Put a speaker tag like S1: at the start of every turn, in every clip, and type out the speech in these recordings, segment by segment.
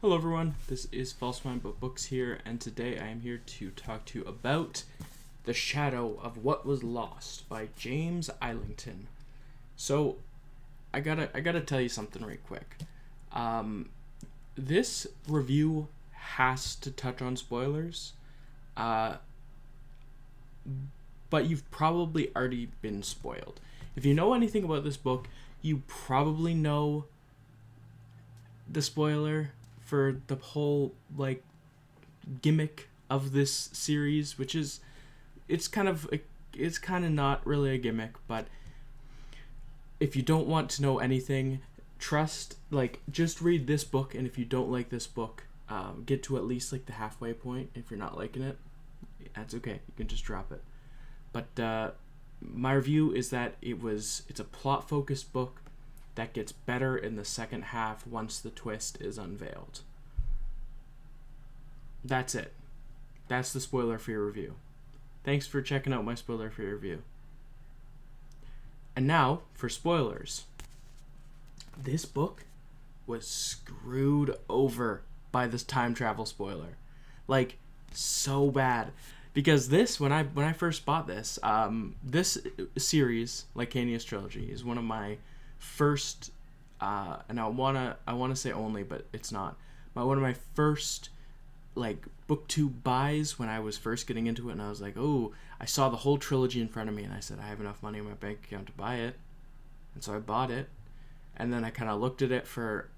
S1: Hello everyone, this is False Mind But Books here, and today I am here to talk to you about The Shadow of What Was Lost by James Islington. So, I gotta tell you something right quick. This review has to touch on spoilers, uh, but you've probably already been spoiled. If you know anything about this book, you probably know the spoiler for the whole gimmick of this series, which is it's kind of not really a gimmick, but if you don't want to know anything, just read this book, and if you don't like this book, get to at least the halfway point. If you're not liking it, that's okay, you can just drop it. But my review is that it's a plot focused book that gets better in the second half once the twist is unveiled. That's it. That's the spoiler for your review. Thanks for checking out my spoiler for your review. And now, for spoilers. This book was screwed over by this time travel spoiler. So bad. Because when I first bought this, this series, Lycania's Trilogy, is one of my first, and I wanna say only, but it's not. But one of my first booktube buys when I was first getting into it, and I was like, oh, I saw the whole trilogy in front of me, and I said, I have enough money in my bank account to buy it, and so I bought it, and then I kind of looked at it for,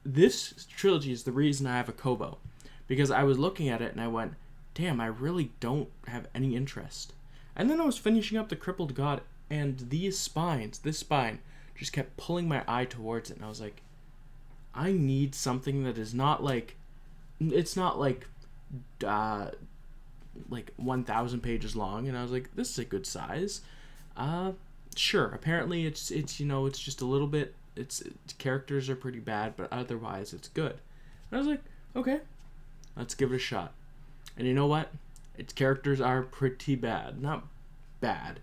S1: this trilogy is the reason I have a Kobo, because I was looking at it and I went, damn, I really don't have any interest. And then I was finishing up The Crippled God, and this spine just kept pulling my eye towards it, and I was like, I need something that is not it's not 1,000 pages long, and I was like, this is a good size. Sure, apparently it's just a little bit, its characters are pretty bad, but otherwise it's good. And I was like, okay, let's give it a shot. And you know what? Its characters are pretty bad. Not bad.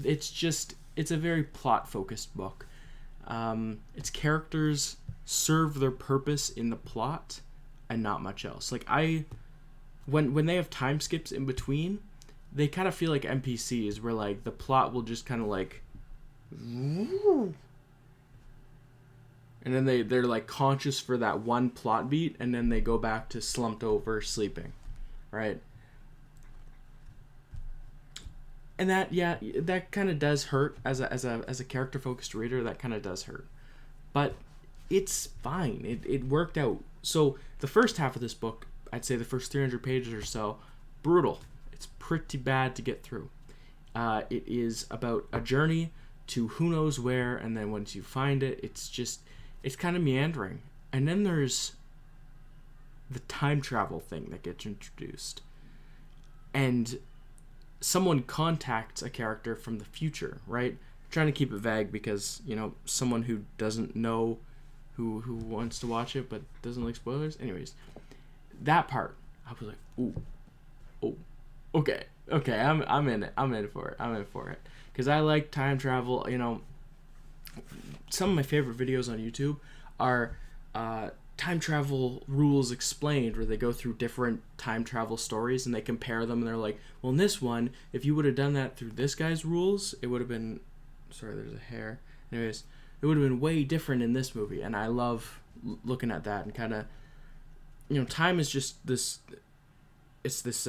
S1: It's a very plot-focused book. Its characters serve their purpose in the plot and not much else. When they have time skips in between, they kind of feel like NPCs, where the plot will just kind of and then they're conscious for that one plot beat, and then they go back to slumped over sleeping, right? And that kind of does hurt as a character focused reader. That kind of does hurt, but it's fine. It worked out. So the first half of this book, I'd say the first 300 pages or so, brutal. It's pretty bad to get through. It is about a journey to who knows where, and then once you find it, it's kind of meandering. And then there's the time travel thing that gets introduced. And someone contacts a character from the future, right? I'm trying to keep it vague because, someone who doesn't know who wants to watch it but doesn't like spoilers. Anyways, that part, I was like, ooh, okay, I'm in it. I'm in for it. Because I like time travel. Some of my favorite videos on YouTube are time travel rules explained, where they go through different time travel stories and they compare them, and they're like, well, in this one, if you would have done that through this guy's rules, it would have been, sorry, there's a hair. Anyways, it would have been way different in this movie, and I love looking at that and kind of, time is just this, it's this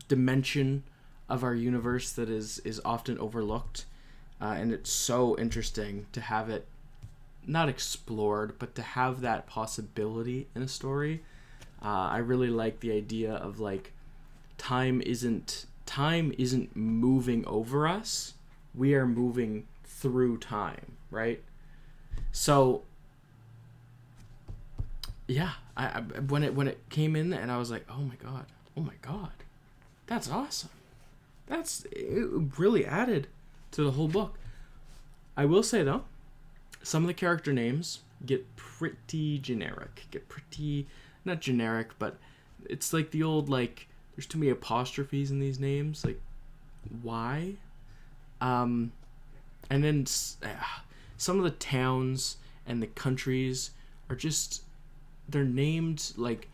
S1: dimension of our universe that is often overlooked, and it's so interesting to have it not explored, but to have that possibility in a story. I really like the idea of time isn't moving over us. We are moving through time, right? So yeah, I when it came in, and I was like, oh my god, that's awesome. It really added to the whole book. I will say though, some of the character names get pretty generic. Not generic, but it's the old, there's too many apostrophes in these names. Why? And then some of the towns and the countries are just they're named like,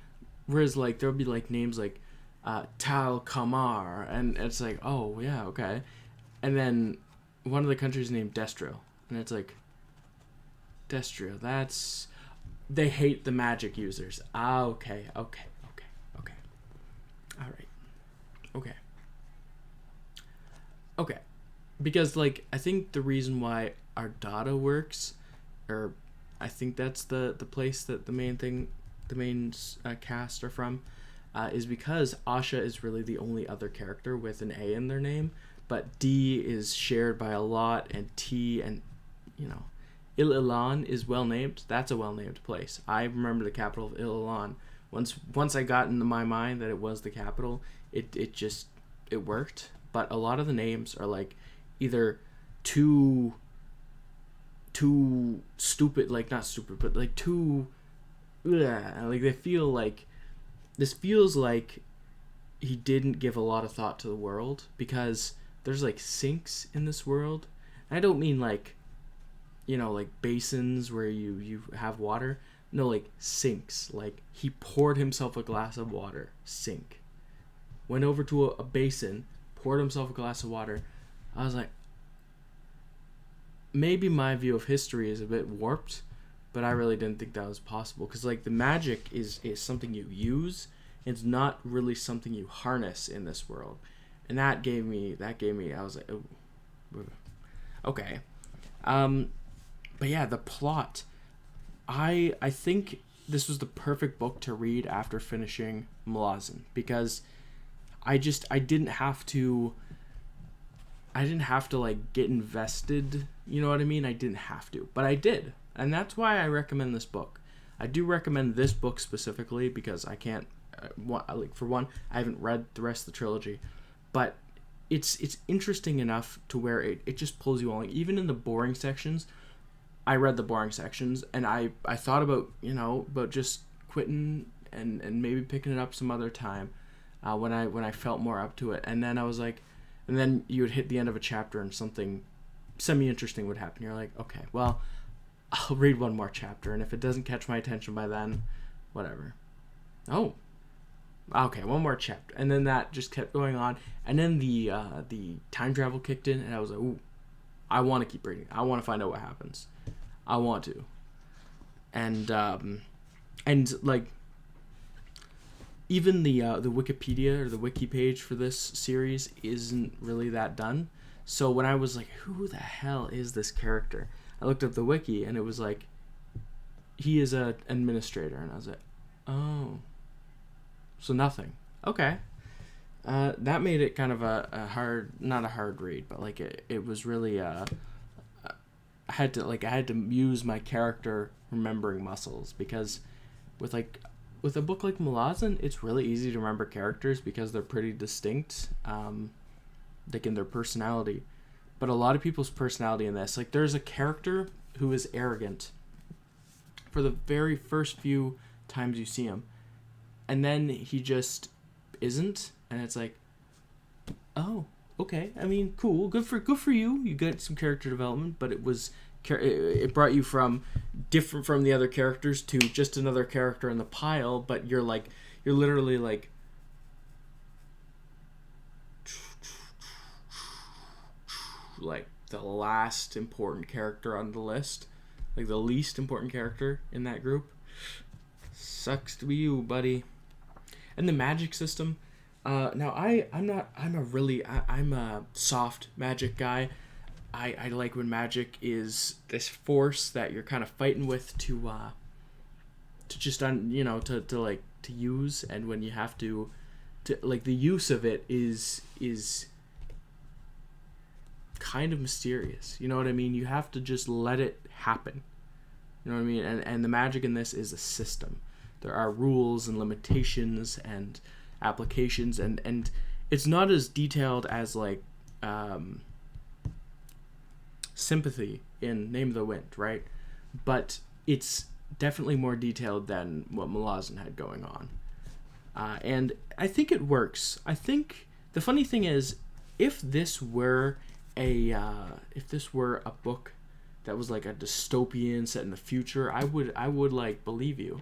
S1: whereas like there'll be like names like Tal Kamar, and it's like, oh yeah, okay, and then one of the countries named Destro, and it's like, Destro, that's, they hate the magic users. Ah, okay. All right. Okay. Because like I think the reason why our data works, or I think that's the place that the main cast are from, is because Asha is really the only other character with an A in their name, but D is shared by a lot, and T, and Il-Ilan is well named. That's a well named place. I remember the capital of Il-Ilan. Once I got into my mind that it was the capital, it just worked. But a lot of the names are like either too stupid, like not stupid, but like too, like they feel like, this feels like he didn't give a lot of thought to the world, because there's like sinks in this world. And I don't mean like, like basins where you have water. No, like sinks. Like he poured himself a glass of water. Sink. Went over to a basin, poured himself a glass of water. I was like, maybe my view of history is a bit warped, but I really didn't think that was possible, because like the magic is something you use. It's not really something you harness in this world, and that gave me. I was like, oh, okay. But yeah, the plot. I think this was the perfect book to read after finishing Malazan, because I didn't have to like get invested, you know what I mean? I didn't have to, but I did. And that's why I recommend this book. I do recommend this book specifically because I can't, for one, I haven't read the rest of the trilogy, but it's interesting enough to where it just pulls you along. Even in the boring sections, I read the boring sections, and I thought about, about just quitting and maybe picking it up some other time when I felt more up to it. And then I was like, and then you would hit the end of a chapter and something semi-interesting would happen. You're like, okay, well, I'll read one more chapter, and if it doesn't catch my attention by then, whatever. Oh, okay, one more chapter. And then that just kept going on. And then the time travel kicked in, and I was like, ooh, I want to keep reading. I want to find out what happens. I want to. And like, even the Wikipedia or the wiki page for this series isn't really that done. So when I was like, who the hell is this character? I looked up the wiki, and it was like, he is an administrator. And I was like, oh. So nothing. Okay. That made it kind of a hard, not a hard read, but like it was really, I had to use my character remembering muscles, because with a book like Malazan, it's really easy to remember characters because they're pretty distinct, like in their personality. But a lot of people's personality in this, like there's a character who is arrogant for the very first few times you see him, and then he just isn't, and it's like, oh, okay. I mean, cool, good for you. You got some character development, but it brought you from different from the other characters to just another character in the pile. But you're literally like, the last important character on the list, like the least important character in that group. Sucks to be you, buddy. And the magic system. Now I'm a soft magic guy. I like when magic is this force that you're kind of fighting with to just to use, and when you have to like, the use of it is kind of mysterious. You know what I mean? You have to just let it happen. You know what I mean? And the magic in this is a system. There are rules and limitations and applications, and it's not as detailed as like sympathy in Name of the Wind, right? But it's definitely more detailed than what Malazan had going on, and I think it works. I think the funny thing is, if this were a book that was like a dystopian set in the future, I would like believe you,